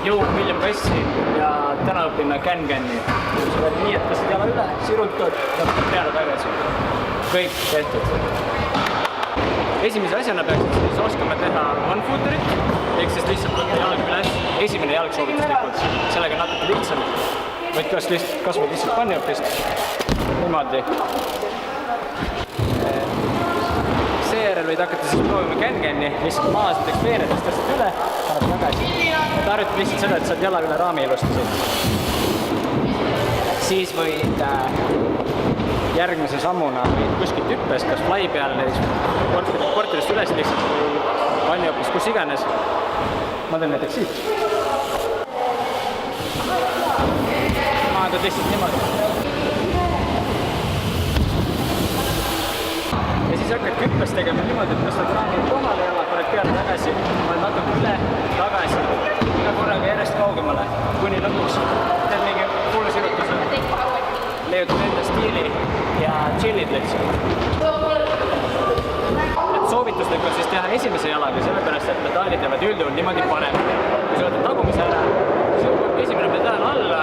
jõu William Kassi ja täna õpin Can-Can'i. Nii, et lased jala üle, sirutad ja peale tagasi. Kõik tehtud. Esimese asjana peaksid siis oskama teha one-footerit, ehk siis lihtsalt võtta jalg üles, esimene jalg soovituslikult, sellega natuke lihtsam. Võid kasvada lihtsalt panniopist, niimoodi. Seejärel võid hakata siis proovima Can-Can'i, lihtsalt maas näiteks peenedest tõstad üle, paned tagasi. Et harjutad lihtsalt seda, et saad jala üle raami ilusti. Siis võid järgmise sammuna võid kuskilt hüppes, kas fly peal, korterist üles lihtsalt või panniopis, kus iganes. Ma teen näiteks siit. Maandad lihtsalt niimoodi. Ja siis hakkad hüppes tegema niimoodi, et tõstad raami kohale jala, paned peale tagasi, paned natuke üle, tagasi, iga korraga järjest kaugemale, kuni lõpuks teed mingi kuule sirutuse. Leiutad enda stiili ja chillid lihtsalt. Et soovituslik on siis teha esimese jalaga, sellepärast et pedaalid jäävad üldjuhul niimoodi paremini. Kui sa võtad tagumise ära, siis jõuab esimene pedaal alla.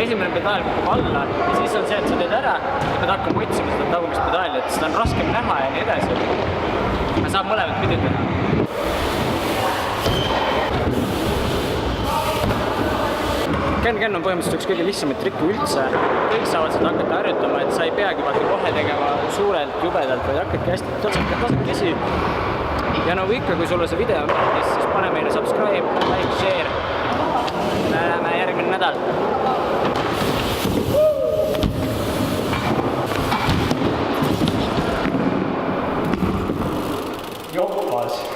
Esimene pedaal kukub alla ja siis on see, et sa teed ära ja pead hakkama otsima seda tagumist pedaali, et seda on raskem näha ja nii edasi. Ma saab mõlemat pidi teha. Can-Can on põhimõtteliselt üks kõige lihtsamaid trikki üldse. Kõik saavad seda hakata harjutama, et sa ei peagi vaata kohe tegema suurelt, jubedalt, vaid hakkadki hästi tasakesi. Ja nagu ikka, kui sulle see video meeldis, siis pane meile subscribe, like, share. Me näeme järgmine nädal. Joppas.